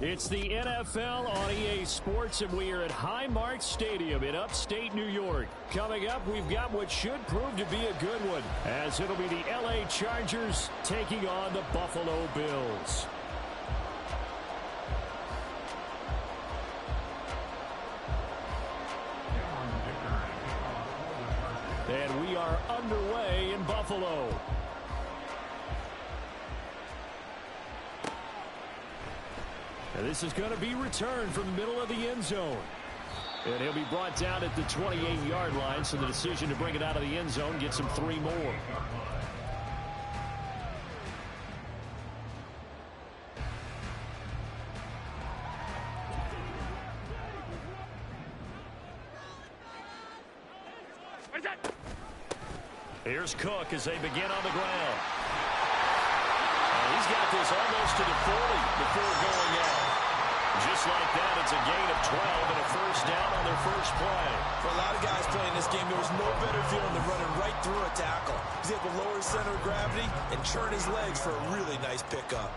It's the NFL on EA Sports, and we are at Highmark Stadium in upstate New York. Coming up, we've got what should prove to be a good one, as it'll be the LA Chargers taking on the Buffalo Bills. And we are underway in Buffalo. And this is going to be returned from the middle of the end zone. And he'll be brought down at the 28-yard line, so the decision to bring it out of the end zone gets him 3 more. Here's Cook as they begin on the ground. And he's got this almost to the 40 before going out. Just like that, it's a gain of 12 and a first down on their first play. For a lot of guys playing this game, there was no better feeling than running right through a tackle. He's able to lower his center of gravity and churn his legs for a really nice pickup.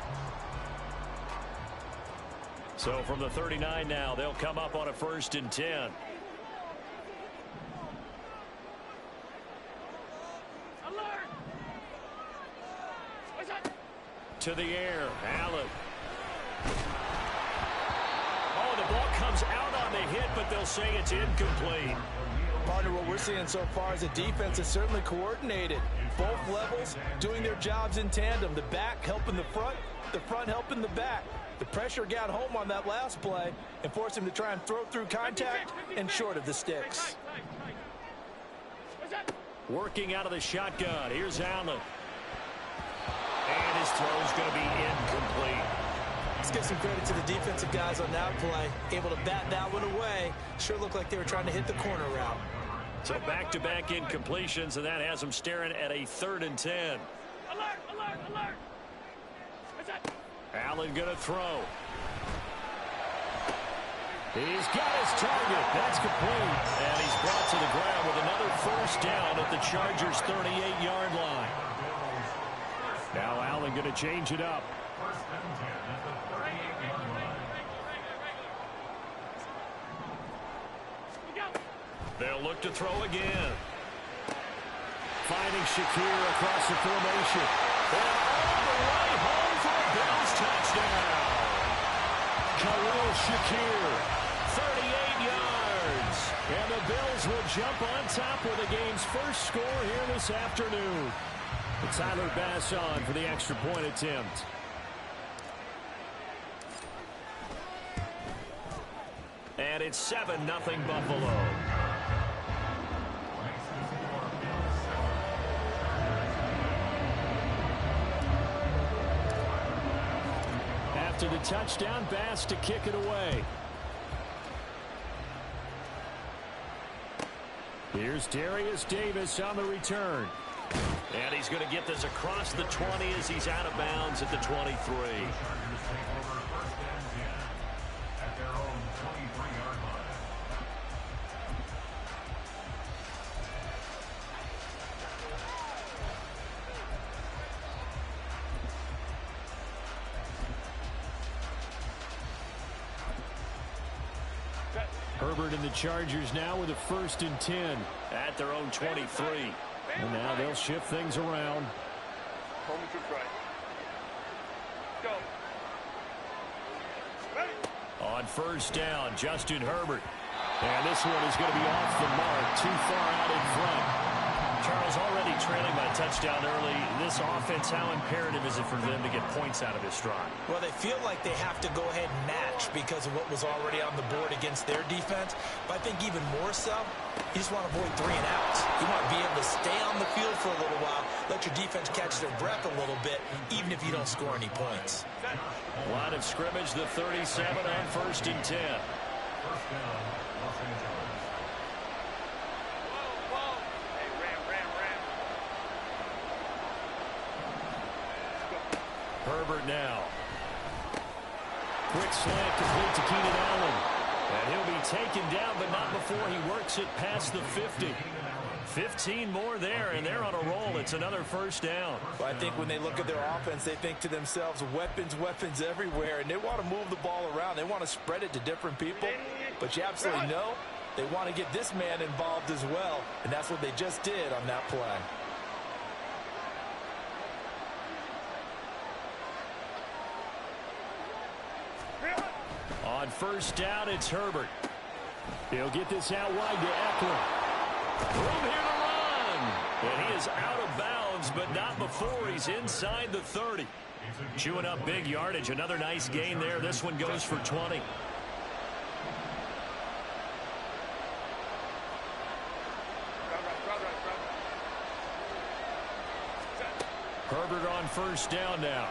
So from the 39 now, they'll come up on a 1st and 10. To the air, Allen. Oh, the ball comes out on the hit, but they'll say it's incomplete. Partner, what we're seeing so far is a defense is certainly coordinated. Both levels doing their jobs in tandem. The back helping the front helping the back. The pressure got home on that last play and forced him to try and throw through contact and short of the sticks. Working out of the shotgun. Here's Allen. And his throw is going to be incomplete. Let's give some credit to the defensive guys on that play. Able to bat that one away. Sure looked like they were trying to hit the corner route. So back-to-back incompletions, and that has them staring at a 3rd and 10. Alert, alert, alert. Allen going to throw. He's got his target. That's complete. And he's brought to the ground with another first down at the Chargers' 38-yard line. Now Allen going to change it up. They'll look to throw again. Finding Shakir across the formation. And all the way home for a Bills touchdown. Khalil Shakir, 38 yards. And the Bills will jump on top with the game's first score here this afternoon. Tyler Bass on for the extra point attempt. And it's 7-0 Buffalo. After the touchdown, Bass to kick it away. Here's Darius Davis on the return. And he's going to get this across the 20 as he's out of bounds at the 23. Herbert and the Chargers now with a 1st and 10 at their own 23. And now they'll shift things around. Go. On 1st down, Justin Herbert. And this one is going to be off the mark, too far out in front. Charles, already trailing by touchdown early. This offense, how imperative is it for them to get points out of this drive? Well, they feel like they have to go ahead and match because of what was already on the board against their defense. But I think even more so, you just want to avoid 3 and outs. You want to be able to stay on the field for a little while, let your defense catch their breath a little bit, even if you don't score any points. Line of scrimmage, the 37 on 1st and 10. Herbert now. Quick slant complete to Keenan Allen. And he'll be taken down, but not before he works it past the 50. 15 more there, and they're on a roll. It's another first down. Well, I think when they look at their offense, they think to themselves, weapons, weapons everywhere, and they want to move the ball around. They want to spread it to different people, but you absolutely know they want to get this man involved as well, and that's what they just did on that play. On first down, it's Herbert. He'll get this out wide to Eckler. Room here to run. And he is out of bounds, but not before he's inside the 30. Chewing up big yardage. Another nice gain there. This one goes for 20. Herbert on first down now.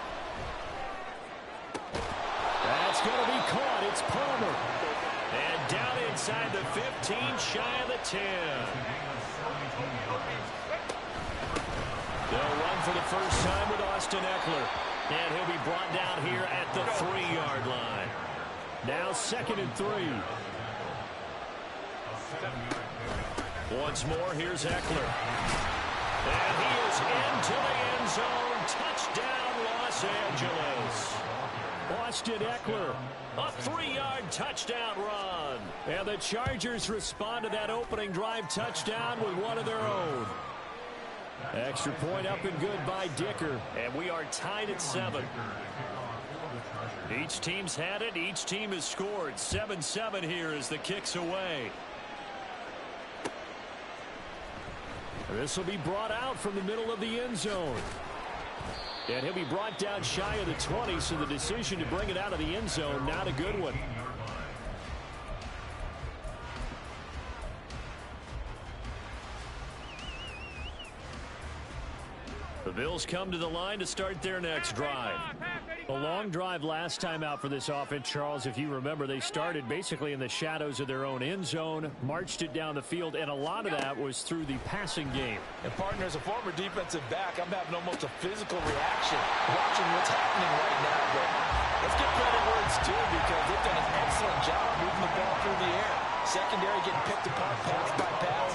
That's going to be caught. It's Palmer. And down inside the 15, shy of the 10. They'll run for the first time with Austin Eckler. And he'll be brought down here at the 3-yard line. Now 2nd and 3. Once more, here's Eckler. And he is into the end zone. Touchdown, Los Angeles. Austin Eckler, a 3-yard touchdown run. And the Chargers respond to that opening drive touchdown with one of their own. Extra point up and good by Dicker. And we are tied at 7. Each team's had it. Each team has scored. 7-7 here as the kick's away. This will be brought out from the middle of the end zone. And he'll be brought down shy of the 20, so the decision to bring it out of the end zone, not a good one. The Bills come to the line to start their next drive. A long drive last time out for this offense, Charles. If you remember, they started basically in the shadows of their own end zone, marched it down the field, and a lot of that was through the passing game. And partner, as a former defensive back, I'm having almost a physical reaction watching what's happening right now. But let's give credit where it's due, because they've done an excellent job moving the ball through the air. Secondary getting picked apart pass by pass.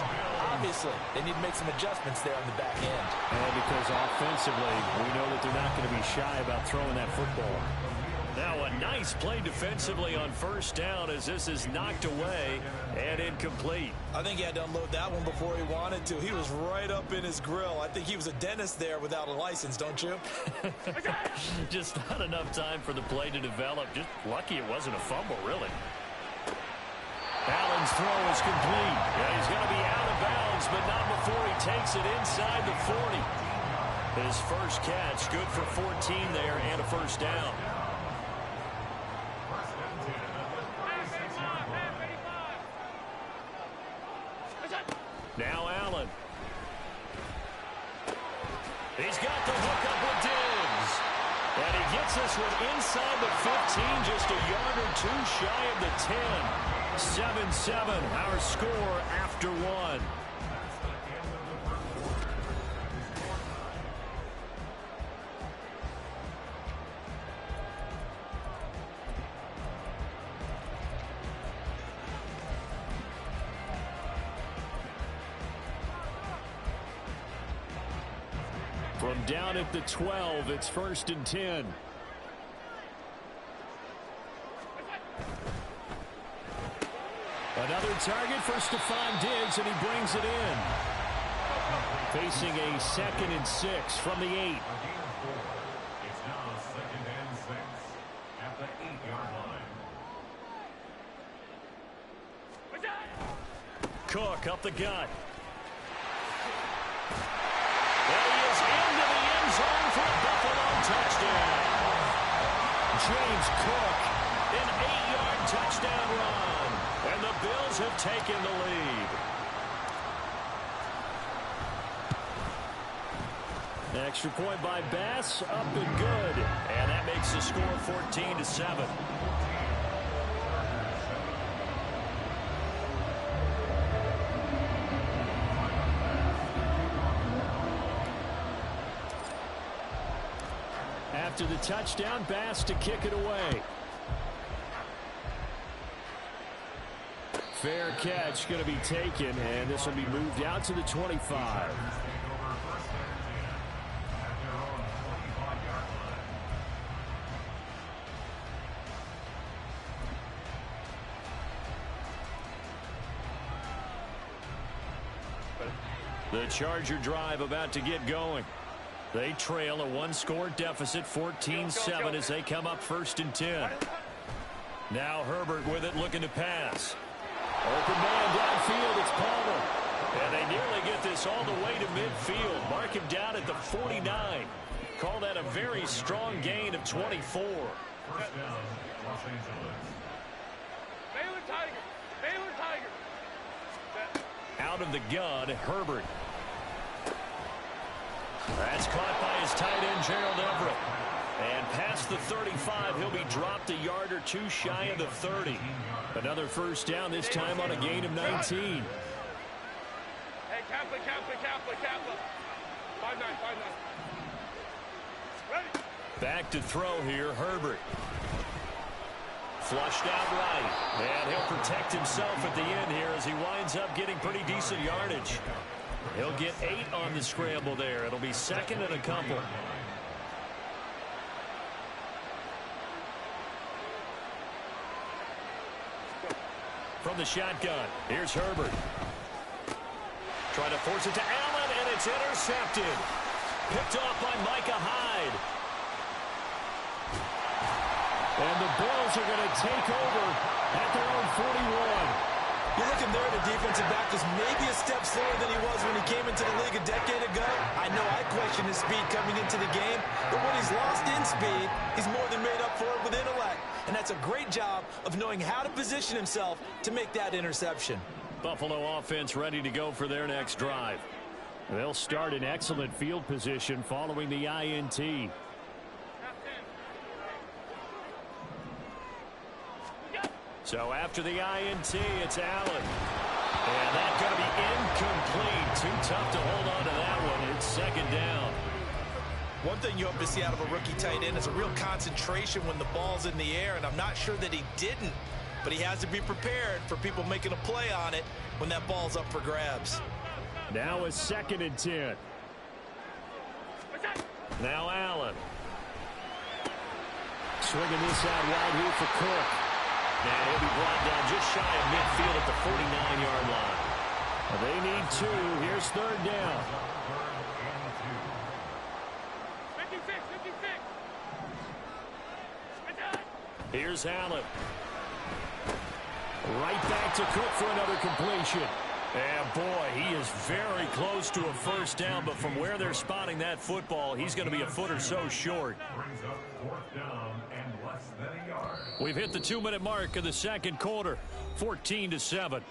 Obviously, they need to make some adjustments there on the back end. And because offensively, we know that they're not going to be shy about throwing that football. Now a nice play defensively on first down as this is knocked away and incomplete. I think he had to unload that one before he wanted to. He was right up in his grill. I think he was a dentist there without a license, don't you? Just not enough time for the play to develop. Just lucky it wasn't a fumble, really. Allen's throw is complete. Yeah, he's going to be out of bounds, but not before he takes it inside the 40. His first catch, good for 14 there and a first down. Now Allen. He's got the hook up with Diggs. And he gets this one inside the 15, just a yard or two shy of the 10. 7-7, our score after one. From down at the 12, it's 1st and 10. Another target for Stephon Diggs, and he brings it in. Facing a 2nd and 6 from the 8. It's now 2nd and 6 at the 8-yard line. Cook up the gut. And he is into the end zone for a Buffalo touchdown. James Cook, an 8-yard touchdown run. And the Bills have taken the lead. Extra point by Bass, up and good. And that makes the score 14-7. After the touchdown, Bass to kick it away. Fair catch going to be taken, and this will be moved out to the 25. The Charger drive about to get going. They trail a one-score deficit, 14-7, as they come up 1st and 10. Now Herbert with it, looking to pass. Open man downfield, it's Palmer. And they nearly get this all the way to midfield. Mark him down at the 49. Call that a very strong gain of 24. First down, Los Angeles. Baylor Tiger. Baylor Tiger. Out of the gun, Herbert. That's caught by his tight end, Gerald Everett. And past the 35, he'll be dropped a yard or two shy of the 30. Another first down, this time on a gain of 19. Hey, Kaplan. 5-9. Ready. Back to throw here, Herbert. Flushed out right. And he'll protect himself at the end here as he winds up getting pretty decent yardage. He'll get 8 on the scramble there. It'll be 2nd and a couple. From the shotgun, here's Herbert. Trying to force it to Allen, and it's intercepted. Picked off by Micah Hyde. And the Bills are going to take over at their own 41. You're looking there at a defensive back who's maybe a step slower than he was when he came into the league a decade ago. I know I questioned his speed coming into the game, but when he's lost in speed, he's more than made up for it with intellect. And that's a great job of knowing how to position himself to make that interception. Buffalo offense ready to go for their next drive. They'll start in excellent field position following the INT. So after the INT, it's Allen. And that's going to be incomplete. Too tough to hold on to that one. It's 2nd down. One thing you hope to see out of a rookie tight end is a real concentration when the ball's in the air, and I'm not sure that he didn't, but he has to be prepared for people making a play on it when that ball's up for grabs. Now a 2nd and 10. Now Allen. Swinging this out wide here for Cook. And he'll be brought down just shy of midfield at the 49-yard line. They need 2. Here's 3rd down. 56. Here's Allen. Right back to Cook for another completion. And boy, he is very close to a first down, but from where they're spotting that football, he's going to be a foot or so short. Brings up 4th down and less than a yard. We've hit the 2-minute mark of the 2nd quarter, 14-7.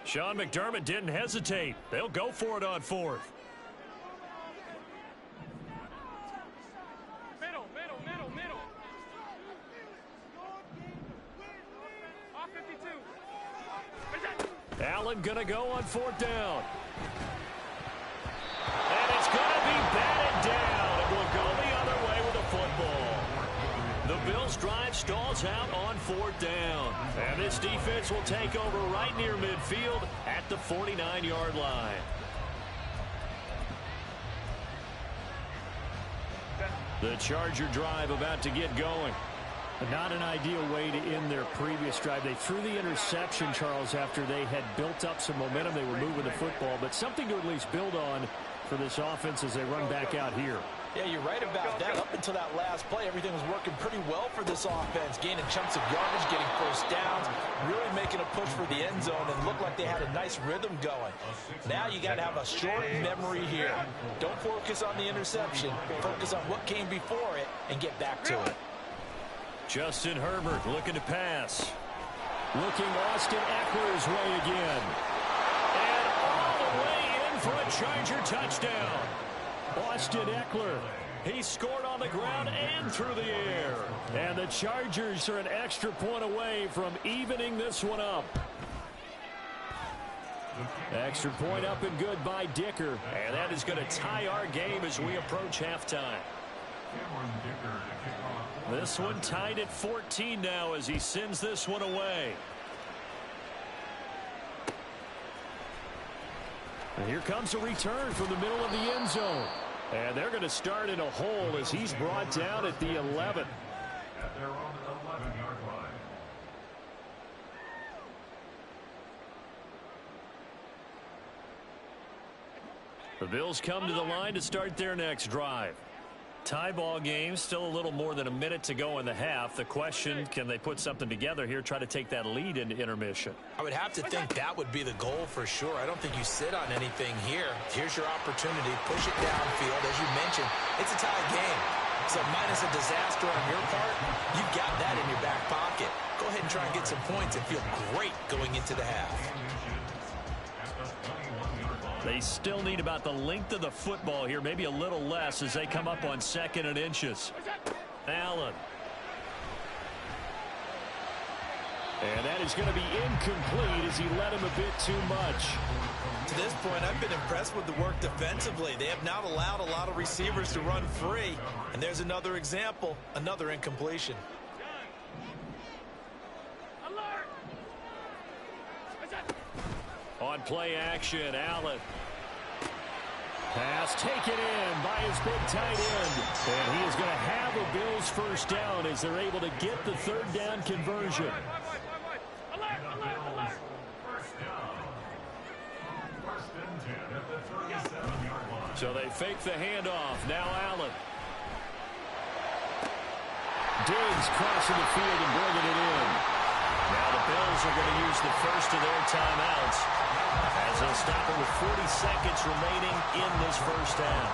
Sean McDermott didn't hesitate. They'll go for it on 4th. Middle. Off 52. Allen going to go on 4th down. And it's going to be batted down. It will go the other way with the football. The Bills drive stalls out on 4th down. And this defense will take over right near midfield at the 49-yard line. The Charger drive about to get going. Not an ideal way to end their previous drive. They threw the interception, Charles, after they had built up some momentum. They were moving the football, but something to at least build on for this offense as they run back out here. Yeah, you're right about that. Up until that last play, everything was working pretty well for this offense, gaining chunks of yardage, getting first downs, really making a push for the end zone, and looked like they had a nice rhythm going. Now you got to have a short memory here. Don't focus on the interception. Focus on what came before it and get back to it. Justin Herbert looking to pass. Looking Austin Eckler's way again. And all the way in for a Charger touchdown. Austin Eckler. He scored on the ground and through the air. And the Chargers are an extra point away from evening this one up. Extra point up and good by Dicker. And that is going to tie our game as we approach halftime. This one tied at 14 now as he sends this one away. And here comes a return from the middle of the end zone. And they're going to start in a hole as he's brought down at the 11. At their own 11-yard line. The Bills come to the line to start their next drive. Tie ball game, still a little more than a minute to go in the half. The question, can they put something together here, try to take that lead into intermission? I would have to think that would be the goal for sure. I don't think you sit on anything here. Here's your opportunity. Push it downfield. As you mentioned, it's a tie game. So minus a disaster on your part, you've got that in your back pocket. Go ahead and try and get some points and feel great going into the half. They still need about the length of the football here, maybe a little less as they come up on 2nd and inches. Allen. And that is going to be incomplete as he led him a bit too much. To this point, I've been impressed with the work defensively. They have not allowed a lot of receivers to run free. And there's another example, another incompletion. On play action, Allen. Pass taken in by his big tight end. And he is going to have a Bills first down as they're able to get the 3rd down conversion. So they fake the handoff. Now Allen. Diggs crossing the field and bringing it in. Now the Bills are going to use the first of their timeouts as they'll stop it with 40 seconds remaining in this first half.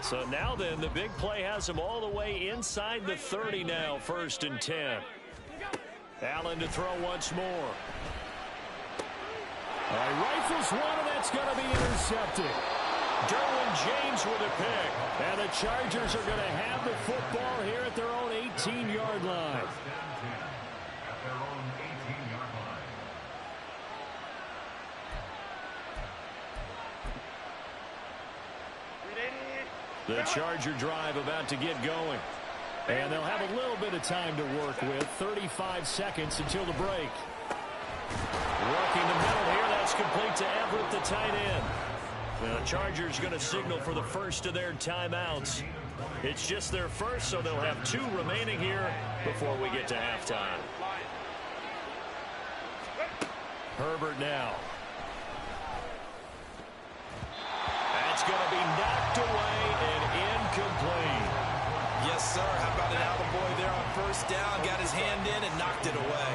So now then, the big play has them all the way inside the 30 now, 1st and 10. Allen to throw once more. All right, rifles one, and that's going to be intercepted. Derwin James with a pick. And the Chargers are going to have the football here at their own 18-yard line. At their own 18-yard line. The Charger drive about to get going. And they'll have a little bit of time to work with. 35 seconds until the break. Working the middle here. That's complete to Everett, the tight end. The Chargers going to signal for the first of their timeouts. It's just their first, so they'll have 2 remaining here before we get to halftime. Herbert now. That's going to be knocked away and incomplete. Yes, sir. How about an attaboy there on 1st down? Got his hand in and knocked it away.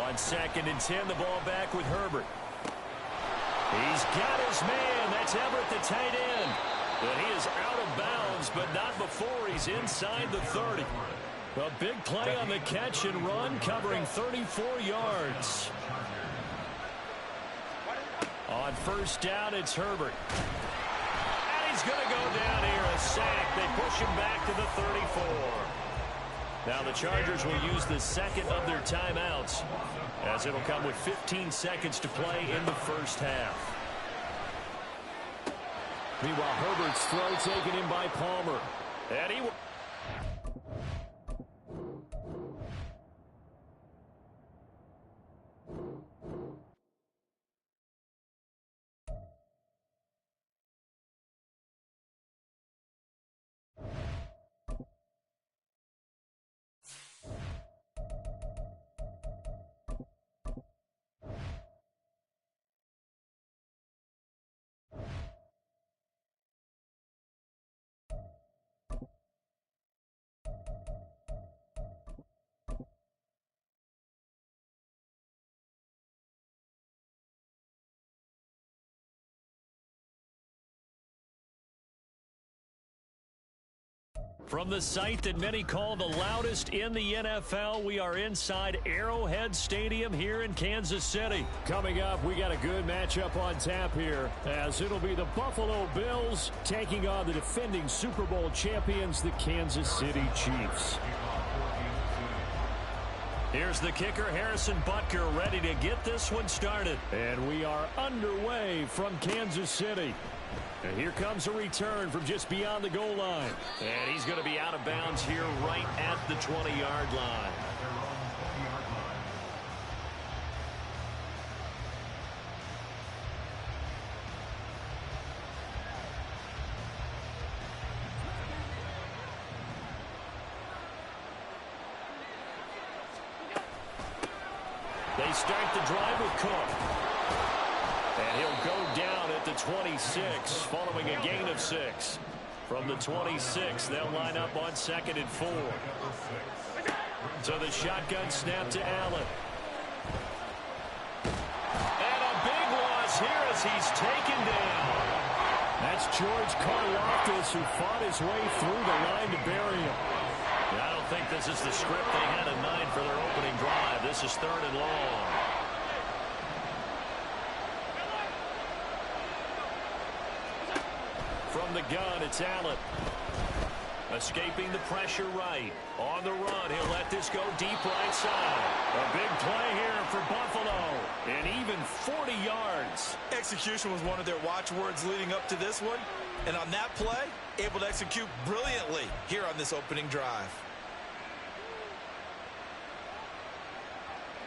On 2nd and 10, the ball back with Herbert. He's got his man. That's Everett, the tight end. But he is out of bounds, but not before he's inside the 30. A big play on the catch and run, covering 34 yards. On 1st down, it's Herbert. And he's going to go down here, a sack. They push him back to the 34. Now the Chargers will use the 2nd of their timeouts, as it'll come with 15 seconds to play in the first half. Meanwhile, Herbert's throw taken in by Palmer. And he will... From the site that many call the loudest in the NFL, we are inside Arrowhead Stadium here in Kansas City. Coming up, we got a good matchup on tap here, as it'll be the Buffalo Bills taking on the defending Super Bowl champions, the Kansas City Chiefs. Here's the kicker, Harrison Butker, ready to get this one started. And we are underway from Kansas City. And here comes a return from just beyond the goal line. And he's going to be out of bounds here right at the 20-yard line. They start the drive with Cook. And he'll go down at the 26, following a gain of 6. From the 26, they'll line up on 2nd and 4. So the shotgun snap to Allen. And a big loss here as he's taken down. That's George Karlaftis, who fought his way through the line to bury him. I don't think this is the script they had in mind for their opening drive. This is 3rd and long. From the gun, it's Allen. Escaping the pressure right. On the run, he'll let this go deep right side. A big play here for Buffalo. And even 40 yards. Execution was one of their watchwords leading up to this one. And on that play, able to execute brilliantly here on this opening drive.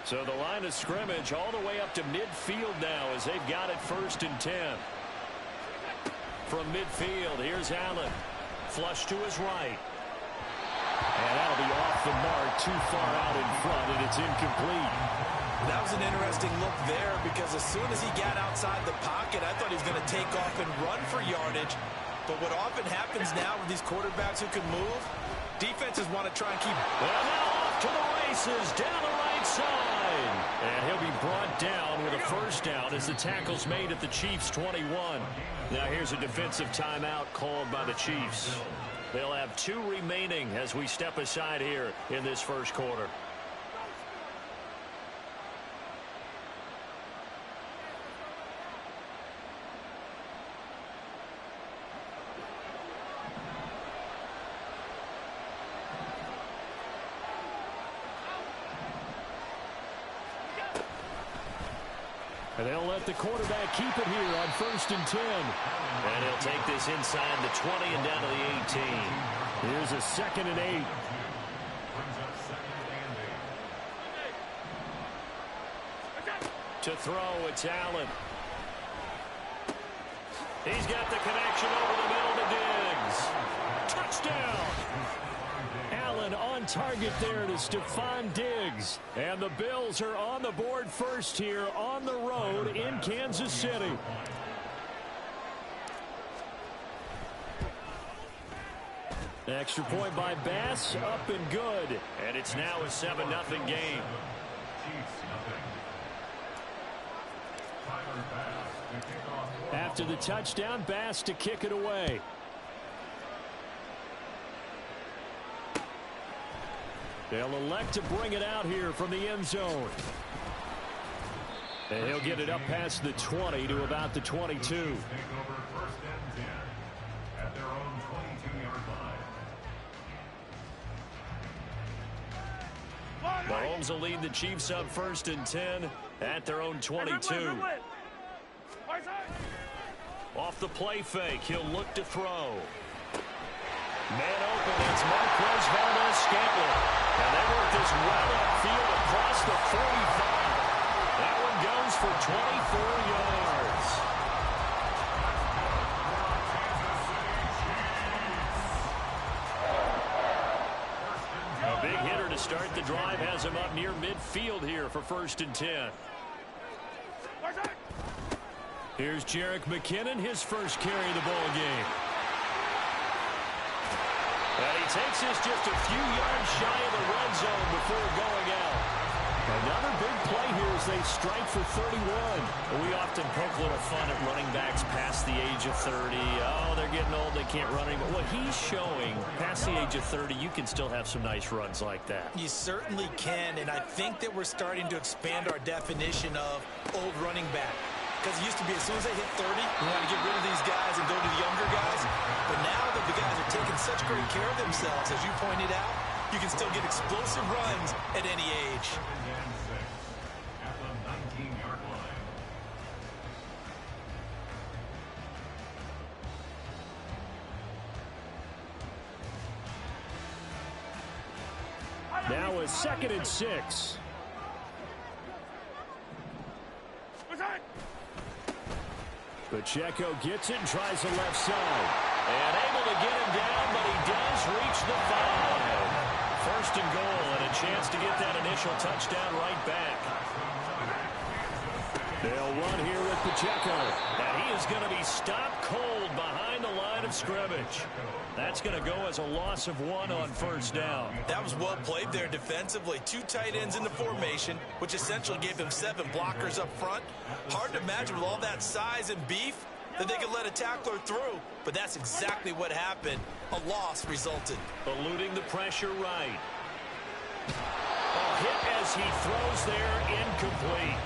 So the line of scrimmage all the way up to midfield now as they've got it 1st and 10. From midfield, here's Allen. Flush to his right. And that'll be off the mark, too far out in front, and it's incomplete. That was an interesting look there because as soon as he got outside the pocket, I thought he was going to take off and run for yardage. But what often happens now with these quarterbacks who can move, defenses want to try and keep... Well, now off to the races, down the right side. And he'll be brought down with a first down as the tackle's made at the Chiefs' 21. Now here's a defensive timeout called by the Chiefs. They'll have 2 remaining as we step aside here in this first quarter. And they'll let the quarterback keep it here on 1st and 10. And he'll take this inside the 20 and down to the 18. Here's a 2nd and 8. To throw, it's Allen. He's got the connection over the middle to Diggs. Touchdown! Allen on target there to Stephon Diggs. And the Bills are on the board first here on the road in Kansas City. Extra point by Bass, up and good. And it's now a 7-0 game. After the touchdown, Bass to kick it away. They'll elect to bring it out here from the end zone. And he'll get it up past the 20 to about the 22. Mahomes will lead the Chiefs up 1st and 10 at their own 22. Off the play fake, he'll look to throw. Man open, it's Marquez Valdes-Scantling. And they work this well upfield across the 45. That one goes for 24 yards. A big hitter to start the drive has him up near midfield here for 1st and 10. Here's Jerick McKinnon, his first carry of the ball game. And he takes this just a few yards shy of the red zone before going out. Another big play here as they strike for 31. We often poke a little fun at running backs past the age of 30. Oh, they're getting old, they can't run anymore. What he's showing, past the age of 30, you can still have some nice runs like that. You certainly can, and I think that we're starting to expand our definition of old running back. Because it used to be as soon as they hit 30, we want to get rid of these guys and go to the younger guys. But now that the guys are taking such great care of themselves, as you pointed out, you can still get explosive runs at any age. Second and 6 at the 19-yard line. Now a 2nd and 6. Pacheco gets it and tries the left side. And able to get him down, but he does reach the 5. 1st and goal, and a chance to get that initial touchdown right back. They'll run here with Pacheco. And he is going to be stopped cold behind the line of scrimmage. That's going to go as a loss of 1 on 1st down. That was well played there defensively. 2 tight ends in the formation, which essentially gave him 7 blockers up front. Hard to imagine with all that size and beef that they could let a tackler through, but that's exactly what happened. A loss resulted. Eluding the pressure right. A hit as he throws there, incomplete.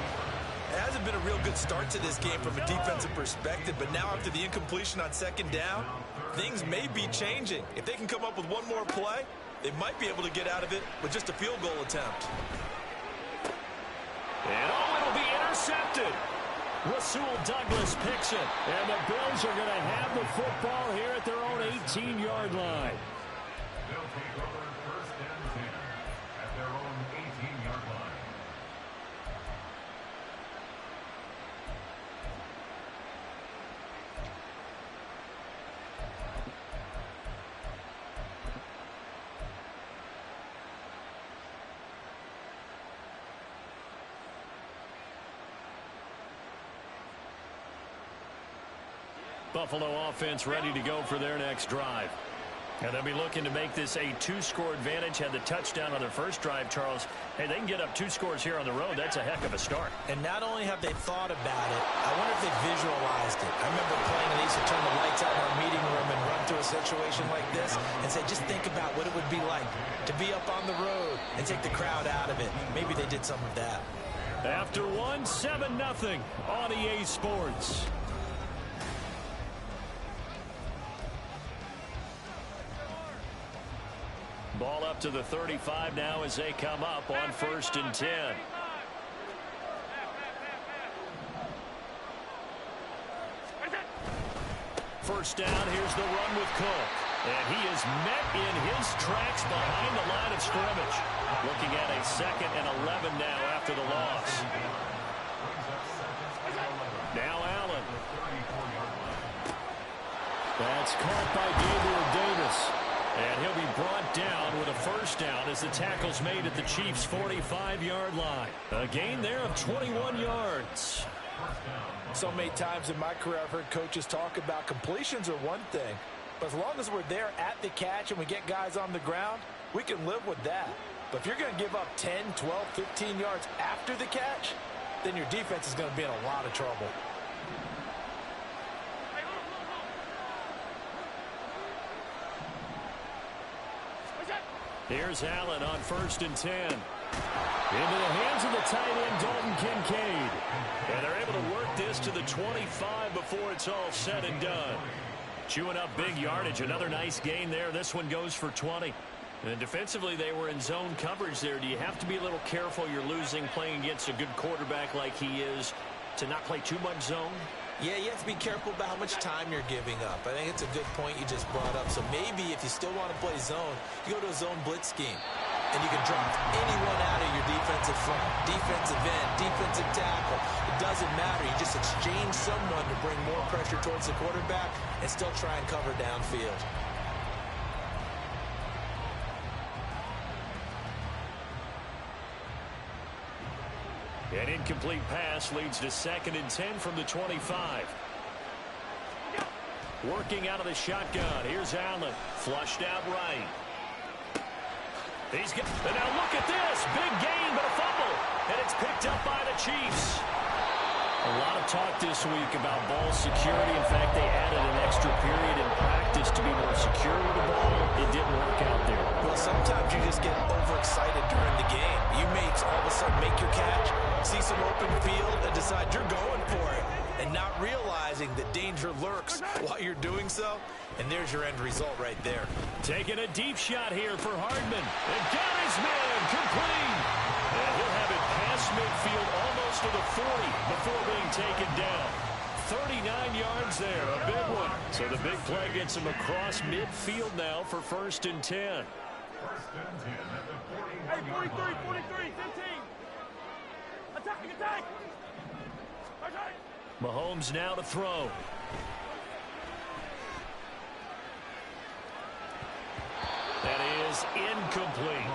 It hasn't been a real good start to this game from a defensive perspective, but now after the incompletion on 2nd down, things may be changing. If they can come up with one more play, they might be able to get out of it with just a field goal attempt. And it'll be intercepted. Rasul Douglas picks it. And the Bills are going to have the football here at their own 18-yard line. They'll take over 1st and 10 at their own 18-yard line. Buffalo offense ready to go for their next drive. And they'll be looking to make this a 2-score advantage. Had the touchdown on their first drive, Charles. Hey, they can get up 2 scores here on the road. That's a heck of a start. And not only have they thought about it, I wonder if they visualized it. I remember playing, and they used to turn the lights out in our meeting room and run through a situation like this and say, just think about what it would be like to be up on the road and take the crowd out of it. Maybe they did some of that. After 1, 7-0 on EA Sports. Ball up to the 35 now as they come up on 1st and 10. First down, here's the run with Cook. And he is met in his tracks behind the line of scrimmage. Looking at a 2nd and 11 now after the loss. Now Allen. That's caught by Gabriel Davis. And he'll be brought down with a 1st down as the tackle's made at the Chiefs' 45-yard line. A gain there of 21 yards. So many times in my career I've heard coaches talk about completions are one thing, but as long as we're there at the catch and we get guys on the ground, we can live with that. But if you're going to give up 10, 12, 15 yards after the catch, then your defense is going to be in a lot of trouble. Here's Allen on 1st and 10. Into the hands of the tight end, Dalton Kincaid. And they're able to work this to the 25 before it's all said and done. Chewing up big yardage. Another nice gain there. This one goes for 20. And defensively, they were in zone coverage there. Do you have to be a little careful? You're losing playing against a good quarterback like he is to not play too much zone? Yeah, you have to be careful about how much time you're giving up. I think it's a good point you just brought up. So maybe if you still want to play zone, you go to a zone blitz scheme. And you can drop anyone out of your defensive front, defensive end, defensive tackle. It doesn't matter. You just exchange someone to bring more pressure towards the quarterback and still try and cover downfield. An incomplete pass leads to 2nd and 10 from the 25. Working out of the shotgun. Here's Allen. Flushed out right. He's got, and now look at this. Big gain, but a fumble. And it's picked up by the Chiefs. A lot of talk this week about ball security. In fact, they added an extra period in practice to be more secure with the ball. It didn't work out there. Well, sometimes you just get overexcited during the game. You may all of a sudden make your catch, see some open field, and decide you're going for it, and not realizing the danger lurks while you're doing so, and there's your end result right there. Taking a deep shot here for Hardman. And got his man complete. And he'll have it past midfield almost to the 40 before being taken down. 39 yards there, a big one. So the big play gets him across midfield now for 1st and 10. First and 10 at the 41. Hey, 43, 43, 15. Attack, attack. Attack. Mahomes now to throw. That is incomplete.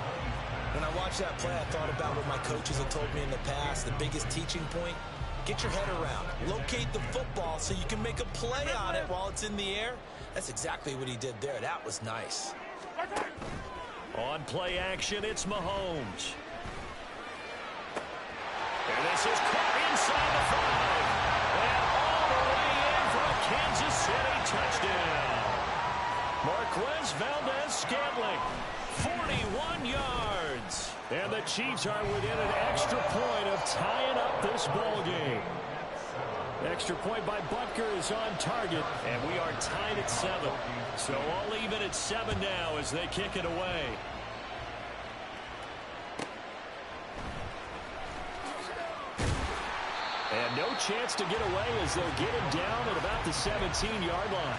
When I watched that play, I thought about what my coaches have told me in the past. The biggest teaching point, get your head around. Locate the football so you can make a play on it while it's in the air. That's exactly what he did there. That was nice. On play action, it's Mahomes. And this is caught inside the 5. And all the way in for a Kansas City touchdown. Marquez Valdez-Scantling, 41 yards. And the Chiefs are within an extra point of tying up this ball game. Extra point by Butker is on target, and we are tied at 7. So all even at 7 now as they kick it away. And no chance to get away as they'll get him down at about the 17-yard line.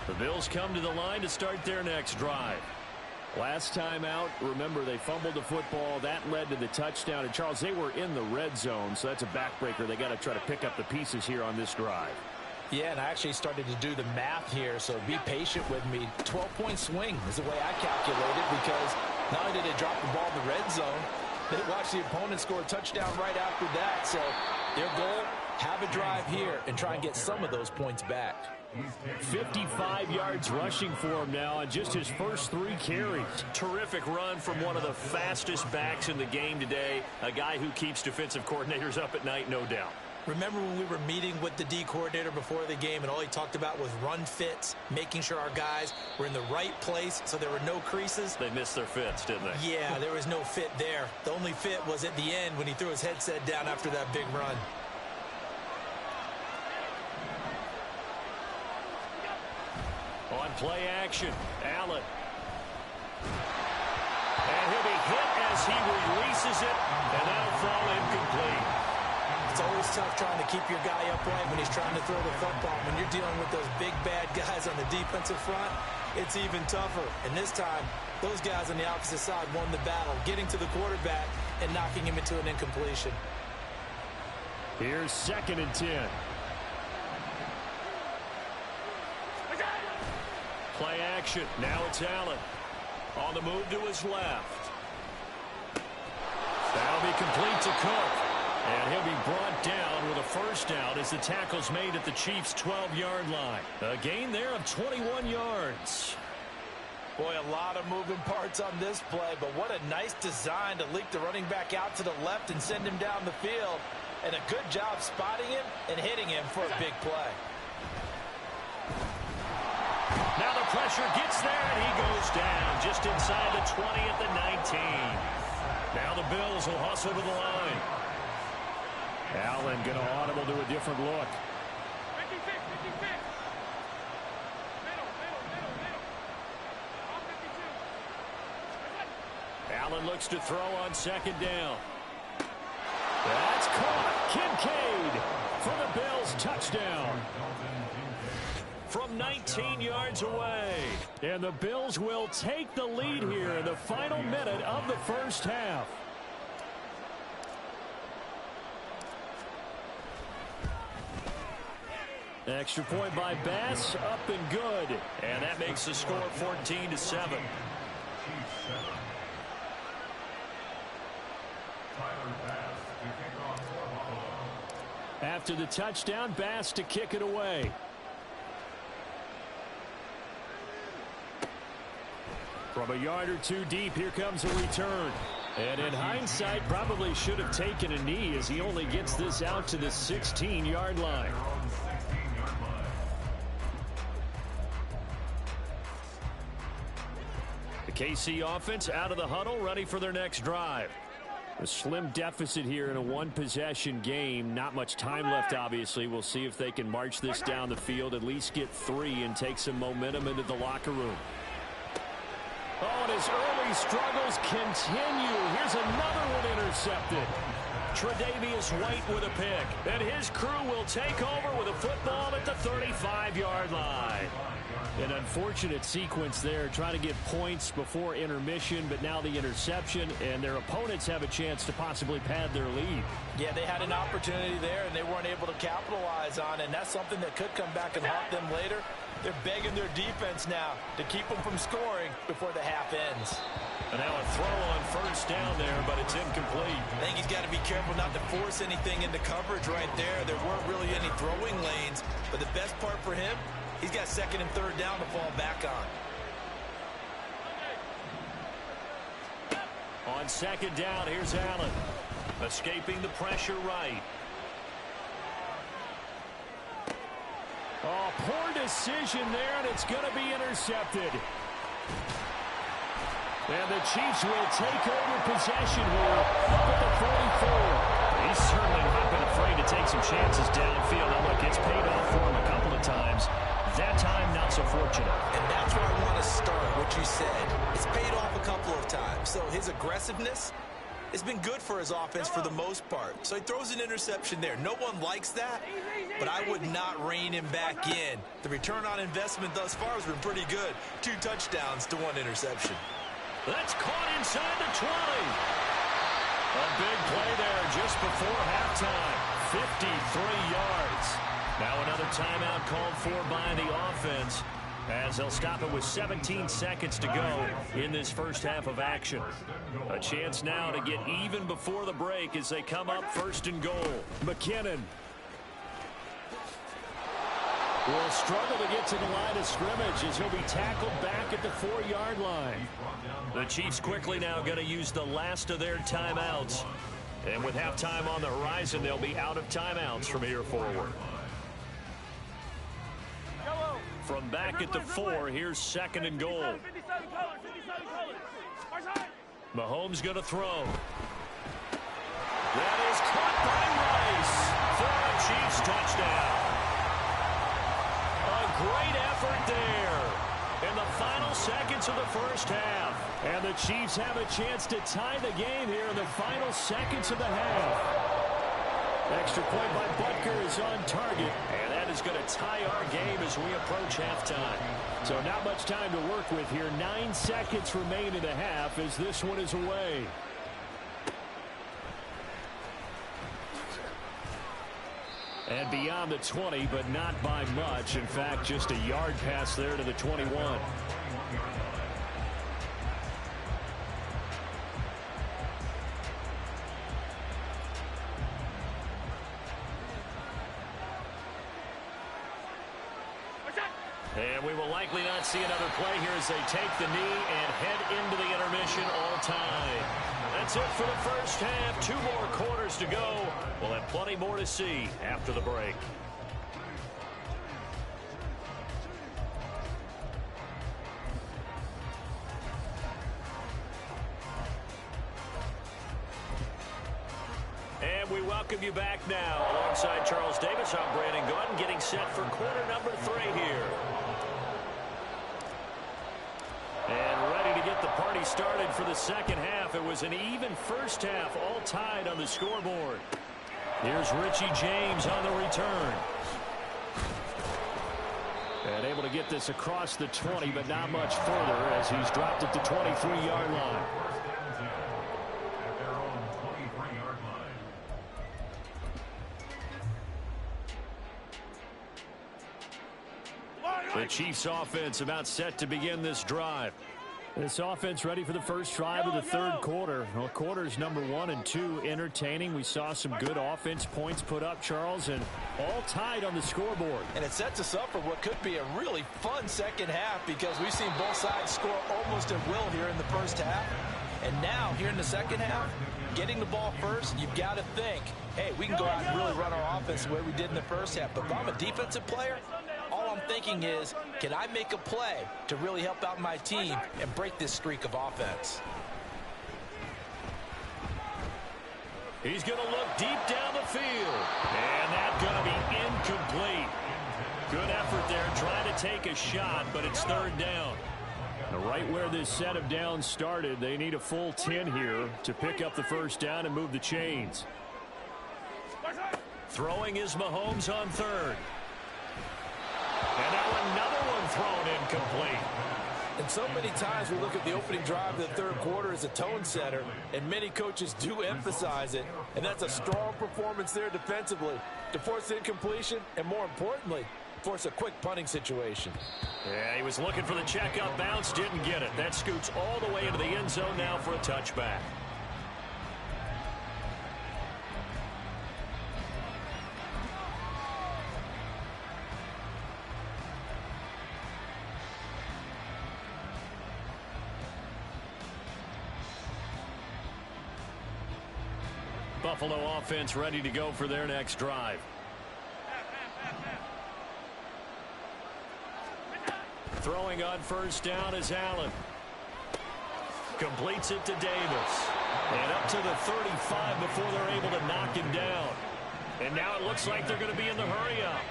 The Bills come to the line to start their next drive. Last time out, remember, they fumbled the football. That led to the touchdown. And, Charles, they were in the red zone, so that's a backbreaker. They got to try to pick up the pieces here on this drive. Yeah, and I actually started to do the math here, so be patient with me. 12-point swing is the way I calculated, because not only did they drop the ball in the red zone, they watched the opponent score a touchdown right after that. So their goal, have a drive here and try and get some of those points back. 55 yards rushing for him now on just his first 3 carries. Terrific run from one of the fastest backs in the game today. A guy who keeps defensive coordinators up at night, no doubt. Remember when we were meeting with the D coordinator before the game and all he talked about was run fits, making sure our guys were in the right place so there were no creases? They missed their fits, didn't they? Yeah, there was no fit there. The only fit was at the end when he threw his headset down after that big run. On play action, Allen. And he'll be hit as he releases it, and that'll fall incomplete. It's always tough trying to keep your guy upright when he's trying to throw the football. When you're dealing with those big, bad guys on the defensive front, it's even tougher. And this time, those guys on the opposite side won the battle, getting to the quarterback and knocking him into an incompletion. Here's 2nd and 10. Play action. Now it's Allen. On the move to his left. That'll be complete to Cook. And he'll be brought down with a first down as the tackle's made at the Chiefs' 12-yard line. A gain there of 21 yards. Boy, a lot of moving parts on this play, but what a nice design to leak the running back out to the left and send him down the field. And a good job spotting him and hitting him for a big play. Now the pressure gets there, and he goes down just inside the 20 at the 19. Now the Bills will hustle to the line. Allen going to audible to a different look. 56, 56. Middle. All 52. Allen looks to throw on 2nd down. That's caught. Kincaid for the Bills touchdown. From 19 yards away. And the Bills will take the lead here in the final minute of the first half. Extra point by Bass, up and good. And that makes the score 14-7. After the touchdown, Bass to kick it away. From a yard or two deep, here comes a return. And in hindsight, probably should have taken a knee as he only gets this out to the 16-yard line. KC offense out of the huddle, ready for their next drive. A slim deficit here in a one-possession game. Not much time left, obviously. We'll see if they can march this down the field, at least get 3 and take some momentum into the locker room. Oh, and his early struggles continue. Here's another one intercepted. Tre'Davious White with a pick. And his crew will take over with a football at the 35-yard line. An unfortunate sequence there, trying to get points before intermission, but now the interception, and their opponents have a chance to possibly pad their lead. Yeah, they had an opportunity there, and they weren't able to capitalize on it, and that's something that could come back and haunt them later. They're begging their defense now to keep them from scoring before the half ends. And now a throw on first down there, but it's incomplete. I think he's got to be careful not to force anything into coverage right there. There weren't really any throwing lanes, but the best part for him, he's got 2nd and 3rd down to fall back on. On 2nd down, here's Allen. Escaping the pressure right. Oh, poor decision there, and it's going to be intercepted. And the Chiefs will take over possession here up at the 44. He's certainly not been afraid to take some chances downfield. Now, look, it's paid off for him a couple of times. That time, not so fortunate. And that's where I want to start, what you said. It's paid off a couple of times. So his aggressiveness has been good for his offense for the most part. So he throws an interception there. No one likes that, but I would not rein him back in. The return on investment thus far has been pretty good. 2 touchdowns to 1 interception. That's caught inside the 20. A big play there just before halftime. 53 yards. Now another timeout called for by the offense, as they'll stop it with 17 seconds to go in this first half of action. A chance now to get even before the break as they come up 1st and goal. McKinnon will struggle to get to the line of scrimmage as he'll be tackled back at the 4-yard line. The Chiefs quickly now going to use the last of their timeouts. And with halftime on the horizon, they'll be out of timeouts from here forward. From back at the 4, here's 2nd and goal. Mahomes going to throw. That is caught by Rice for a Chiefs touchdown. A great effort there in the final seconds of the first half. And the Chiefs have a chance to tie the game here in the final seconds of the half. Extra point by Butker is on target, and that is going to tie our game as we approach halftime. So not much time to work with here. 9 seconds remain in the half as this one is away. And beyond the 20, but not by much. In fact, just a yard pass there to the 21. And we will likely not see another play here as they take the knee and head into the intermission all time. That's it for the first half. 2 more quarters to go. We'll have plenty more to see after the break. And we welcome you back now. Alongside Charles Davis, I'm Brandon Gaudin, getting set for quarter number 3 here. And ready to get the party started for the second half. It was an even first half, all tied on the scoreboard. Here's Richie James on the return. And able to get this across the 20, but not much further as he's dropped at the 23-yard line. The Chiefs offense about set to begin this drive. This offense ready for the first drive of the third quarter. Well, quarters number 1 and 2 entertaining. We saw some good offense points put up, Charles, and all tied on the scoreboard. And it sets us up for what could be a really fun second half because we've seen both sides score almost at will here in the first half. And now, here in the second half, getting the ball first, you've got to think, hey, we can go out and really run our offense the way we did in the first half. But if I'm a defensive player, all I'm thinking is, can I make a play to really help out my team and break this streak of offense? He's going to look deep down the field. And that's going to be incomplete. Good effort there trying to take a shot, but it's third down. Right where this set of downs started, they need a full 10 here to pick up the first down and move the chains. Throwing is Mahomes on third. And now another one thrown incomplete. And so many times we look at the opening drive of the third quarter as a tone setter, and many coaches do emphasize it, and that's a strong performance there defensively to force incompletion and, more importantly, force a quick punting situation. Yeah, he was looking for the checkup bounce, didn't get it. That scoots all the way into the end zone now for a touchback. Buffalo offense ready to go for their next drive. Throwing on first down is Allen. Completes it to Davis. And up to the 35 before they're able to knock him down. And now it looks like they're going to be in the hurry-up.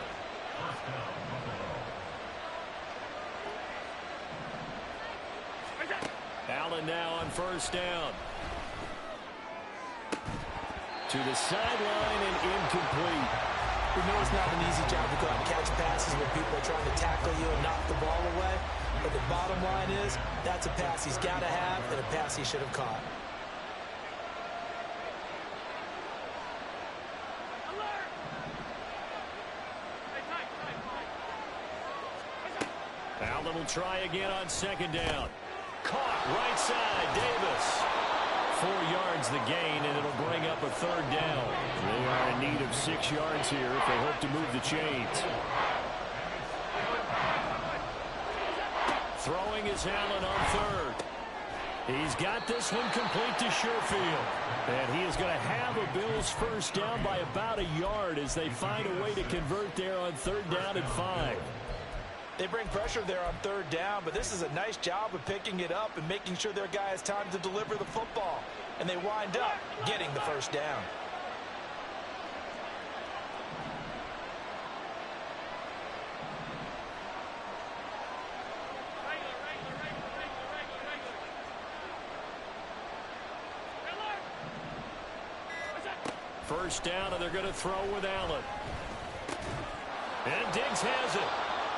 Allen now on first down. To the sideline and incomplete. We know it's not an easy job to go out and catch passes when people are trying to tackle you and knock the ball away. But the bottom line is, that's a pass he's got to have and a pass he should have caught. Allen will try again on second down. Caught right side, Davis. 4 yards the gain, and it'll bring up a third down. They are in need of 6 yards here if they hope to move the chains. Throwing is Allen on third. He's got this one complete to Sherfield. And he is going to have a Bills first down by about a yard as they find a way to convert there on third down and 5. They bring pressure there on third down, but this is a nice job of picking it up and making sure their guy has time to deliver the football. And they wind up getting the first down. First down, and they're going to throw with Allen. And Diggs has it.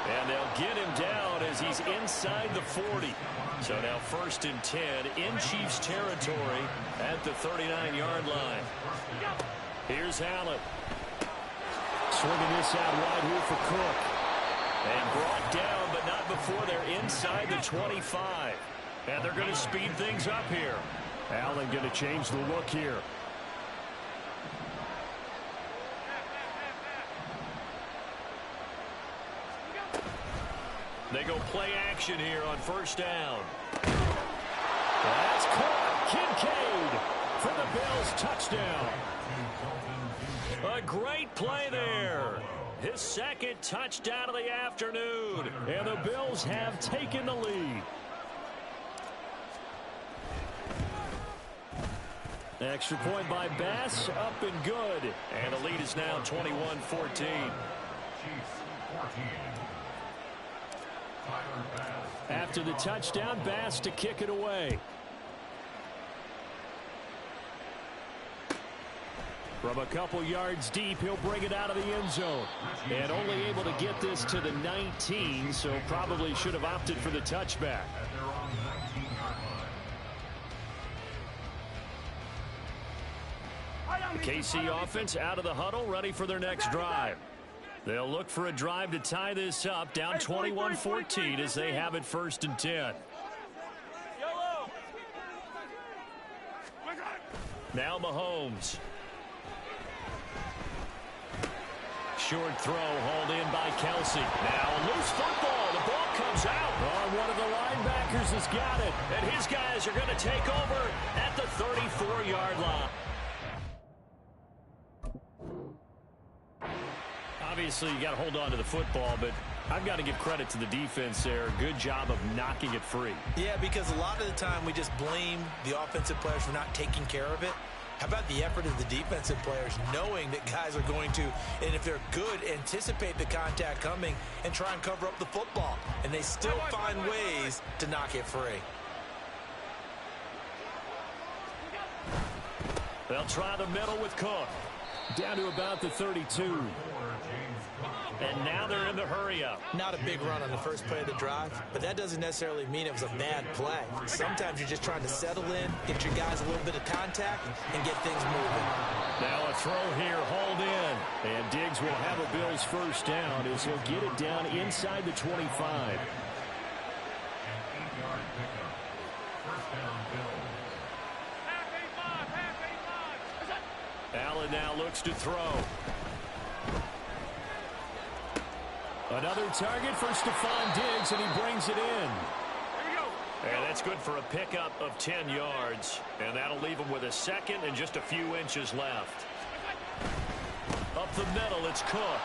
And they'll get him down as he's inside the 40. So now first and 10 in Chiefs territory at the 39-yard line. Here's Allen. Swinging this out wide here for Cook. And brought down, but not before they're inside the 25. And they're going to speed things up here. Allen going to change the look here. They go play action here on first down. That's caught. Kincaid for the Bills touchdown. A great play there. His second touchdown of the afternoon. And the Bills have taken the lead. Extra point by Bass, up and good. And the lead is now 21-14. After the touchdown, Bass to kick it away. From a couple yards deep, he'll bring it out of the end zone. And only able to get this to the 19, so probably should have opted for the touchback. The KC offense out of the huddle, ready for their next drive. They'll look for a drive to tie this up, down 21-14 as they have it first and 10. Now Mahomes. Short throw hauled in by Kelsey. Now a loose football. The ball comes out. Oh, one of the linebackers has got it. And his guys are going to take over at the 34-yard line. Obviously, you got to hold on to the football, but I've got to give credit to the defense there. Good job of knocking it free. Yeah, because a lot of the time we just blame the offensive players for not taking care of it. How about the effort of the defensive players knowing that guys are going to, and if they're good, anticipate the contact coming and try and cover up the football. And they still find ways to knock it free. They'll try the middle with Cook. Down to about the 32. And now they're in the hurry-up. Not a big run on the first play of the drive, but that doesn't necessarily mean it was a bad play. Sometimes you're just trying to settle in, get your guys a little bit of contact, and get things moving. Now a throw here, hauled in. And Diggs will have a Bills first down as he'll get it down inside the 25. An 8-yard pickup. First down, Bills. Half 8-5. Allen now looks to throw. Another target for Stephon Diggs, and he brings it in. Here we go. And that's good for a pickup of 10 yards. And that'll leave him with a second and just a few inches left. Up the middle, it's Cook.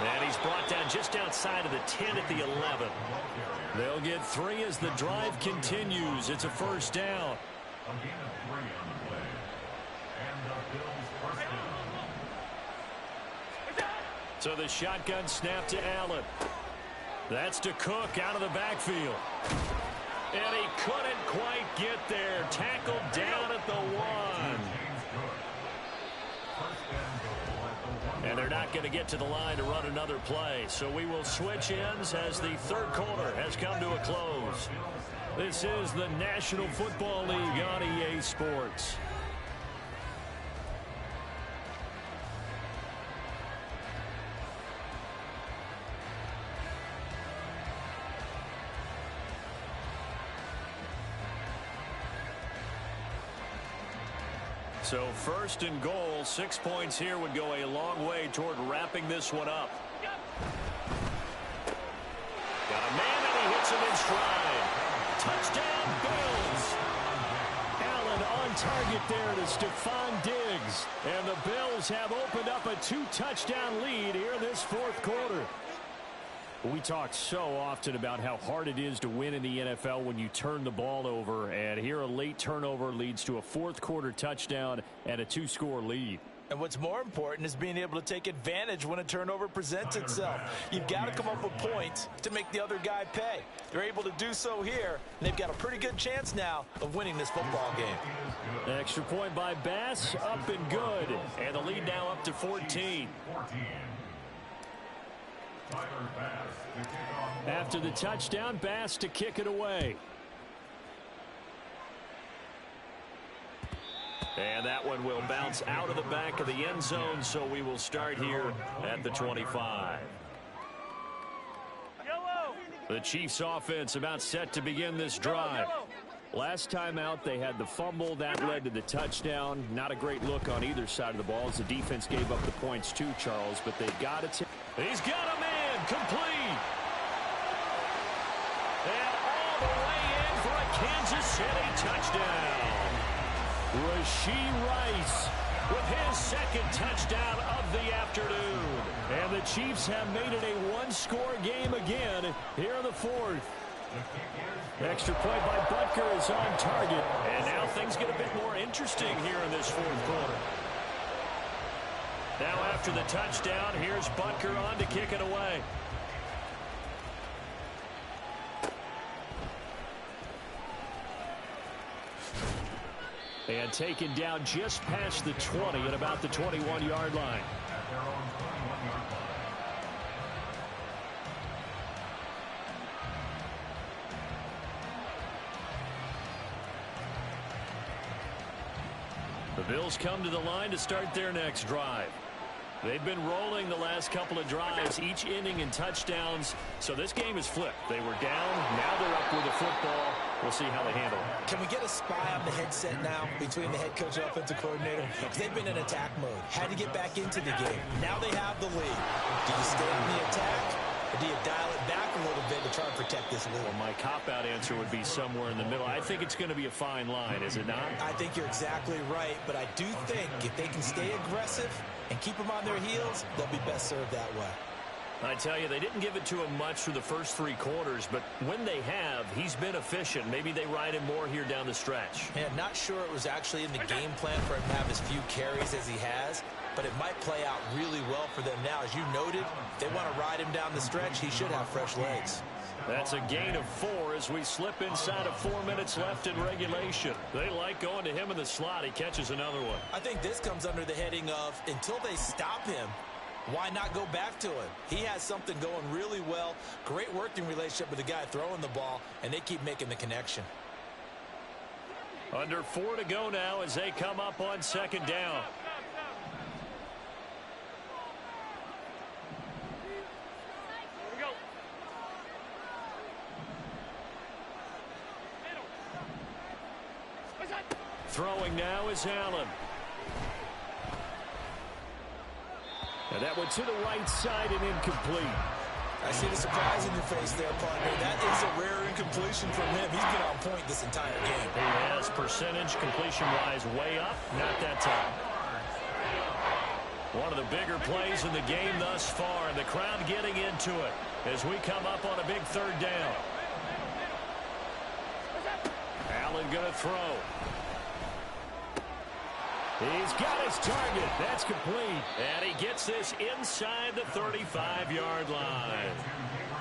And he's brought down just outside of the 10 at the 11. They'll get 3 as the drive continues. It's a first down. Again, a 3 on the play. And the Bills first down. So the shotgun snap to Allen. That's to Cook out of the backfield. And he couldn't quite get there. Tackled down at the 1. And they're not going to get to the line to run another play. So we will switch ends as the third quarter has come to a close. This is the National Football League on EA Sports. So first and goal, 6 points here would go a long way toward wrapping this one up. Got a man and he hits him in stride. Touchdown Bills. Allen on target there to Stephon Diggs. And the Bills have opened up a 2-touchdown lead here in this fourth quarter. We talk so often about how hard it is to win in the NFL when you turn the ball over, and here a late turnover leads to a fourth quarter touchdown and a 2-score lead. And what's more important is being able to take advantage when a turnover presents itself. You've got to come up with points to make the other guy pay. They're able to do so here, and they've got a pretty good chance now of winning this football game. Extra point by Bass, up and good. And the lead now up to 14. After the touchdown, Bass to kick it away. And that one will bounce out of the back of the end zone, so we will start here at the 25. Yellow. The Chiefs offense about set to begin this drive. Last time out, they had the fumble. That led to the touchdown. Not a great look on either side of the ball as the defense gave up the points too, Charles, but they've got it. He's got a man complete. And all the way in for a Kansas City touchdown. Rashee Rice with his second touchdown of the afternoon. And the Chiefs have made it a one-score game again here in the fourth. Extra point by Butker is on target. And now things get a bit more interesting here in this fourth quarter. Now after the touchdown, here's Butker on to kick it away. And taken down just past the 20 at about the 21-yard line. At their own 21-yard line. The Bills come to the line to start their next drive. They've been rolling the last couple of drives, each inning in touchdowns. So this game is flipped. They were down. Now they're up with the football. We'll see how they handle it. Can we get a spy on the headset now between the head coach and offensive coordinator? Because they've been in attack mode. Had to get back into the game. Now they have the lead. Do you stay on the attack, or do you dial it back a little bit to try and protect this lead? Well, my cop-out answer would be somewhere in the middle. I think it's going to be a fine line, is it not? I think you're exactly right, but I do think if they can stay aggressive and keep them on their heels, they'll be best served that way. I tell you, they didn't give it to him much through the first 3 quarters, but when they have, he's been efficient. Maybe they ride him more here down the stretch. Yeah, not sure it was actually in the game plan for him to have as few carries as he has, but it might play out really well for them now. As you noted, if they want to ride him down the stretch, he should have fresh legs. That's a gain of 4 as we slip inside of 4 minutes left in regulation. They like going to him in the slot. He catches another one. I think this comes under the heading of until they stop him, why not go back to him? He has something going really well. Great working relationship with the guy throwing the ball, and they keep making the connection. Under 4 to go now as they come up on 2nd down. Throwing now is Allen. And that went to the right side and incomplete. I see the surprise in your face there, partner. That is a rare incompletion from him. He's been on point this entire game. He has percentage completion-wise way up. Not that time. One of the bigger plays in the game thus far, and the crowd getting into it as we come up on a big 3rd down. Allen going to throw. He's got his target. That's complete. And he gets this inside the 35-yard line.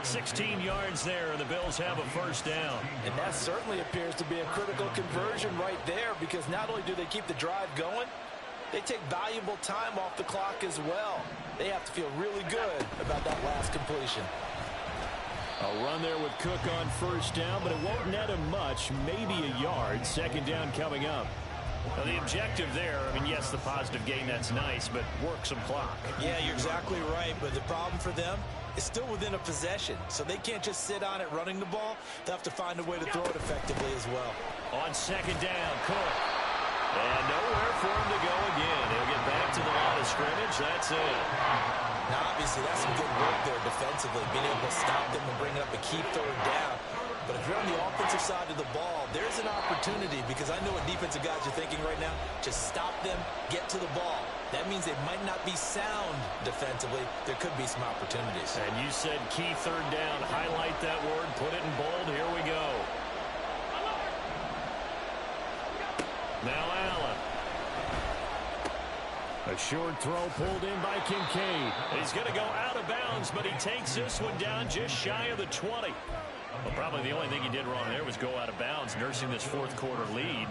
16 yards there, and the Bills have a 1st down. And that certainly appears to be a critical conversion right there, because not only do they keep the drive going, they take valuable time off the clock as well. They have to feel really good about that last completion. A run there with Cook on 1st down, but it won't net him much, maybe a yard. 2nd down coming up. Now the objective there, I mean, yes, the positive gain, that's nice, but work some clock. Yeah, you're exactly right, but the problem for them is still within a possession, so they can't just sit on it running the ball. They'll have to find a way to throw it effectively as well. On 2nd down, Cook. And nowhere for him to go again. He'll get back to the line of scrimmage. That's it. Now, obviously, that's some good work there defensively, being able to stop them and bring up a key 3rd down. But if you're on the offensive side of the ball, there's an opportunity, because I know what defensive guys are thinking right now. Just stop them, get to the ball. That means they might not be sound defensively. There could be some opportunities. And you said key 3rd down. Highlight that word. Put it in bold. Here we go. Now Allen. A short throw pulled in by Kincaid. He's going to go out of bounds, but he takes this one down just shy of the 20. Well, probably the only thing he did wrong there was go out of bounds, nursing this 4th quarter lead.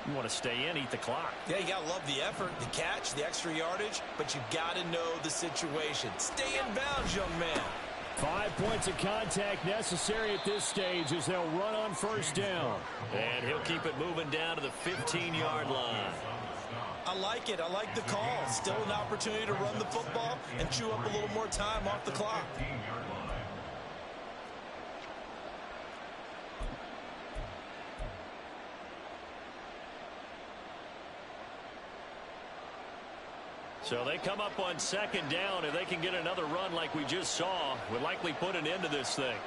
You want to stay in, eat the clock. Yeah, you got to love the effort, the catch, the extra yardage, but you got to know the situation. Stay in bounds, young man. 5 points of contact necessary at this stage as they'll run on 1st down. And he'll keep it moving down to the 15-yard line. I like it. I like the call. Still an opportunity to run the football and chew up a little more time off the clock. So they come up on 2nd down. If they can get another run like we just saw, would likely put an end to this thing.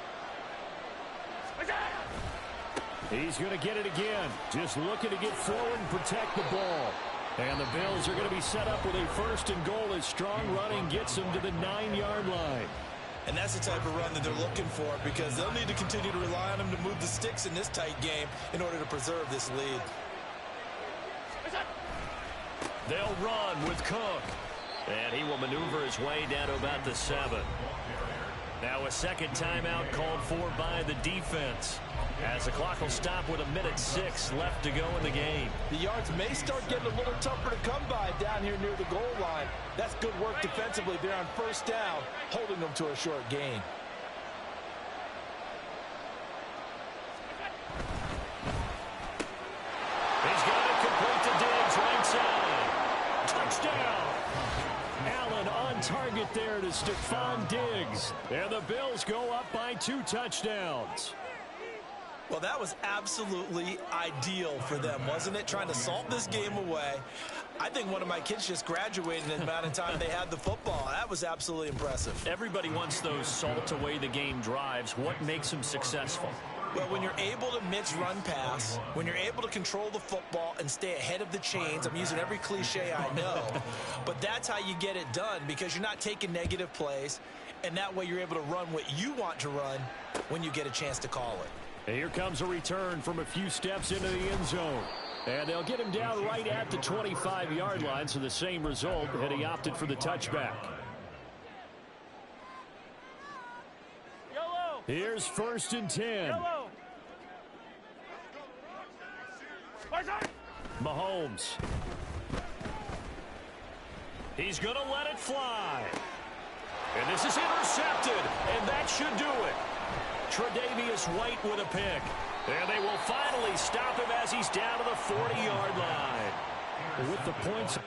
He's going to get it again. Just looking to get forward and protect the ball. And the Bills are going to be set up with a 1st and goal as strong running gets them to the 9-yard line. And that's the type of run that they're looking for, because they'll need to continue to rely on him to move the sticks in this tight game in order to preserve this lead. They'll run with Cook. And he will maneuver his way down to about the 7. Now a 2nd timeout called for by the defense, as the clock will stop with 1:06 left to go in the game. The yards may start getting a little tougher to come by down here near the goal line. That's good work defensively. They're on 1st down, holding them to a short gain. He's got it complete to Diggs, right side. Touchdown. Allen on target there to Stephon Diggs. And the Bills go up by 2 touchdowns. Well, that was absolutely ideal for them, wasn't it? Trying to salt this game away. I think one of my kids just graduated in the amount of time they had the football. That was absolutely impressive. Everybody wants those salt away the game drives. What makes them successful? Well, when you're able to mix run pass, when you're able to control the football and stay ahead of the chains, I'm using every cliche I know, but that's how you get it done, because you're not taking negative plays And that way you're able to run what you want to run when you get a chance to call it. And here comes a return from a few steps into the end zone. And they'll get him down right at the 25-yard line, so the same result, and he opted for the touchback. Yellow. Here's 1st and 10. Yellow. Mahomes. He's going to let it fly. And this is intercepted, and that should do it. Tre'Davious White with a pick. And they will finally stop him as he's down to the 40-yard line. With the points.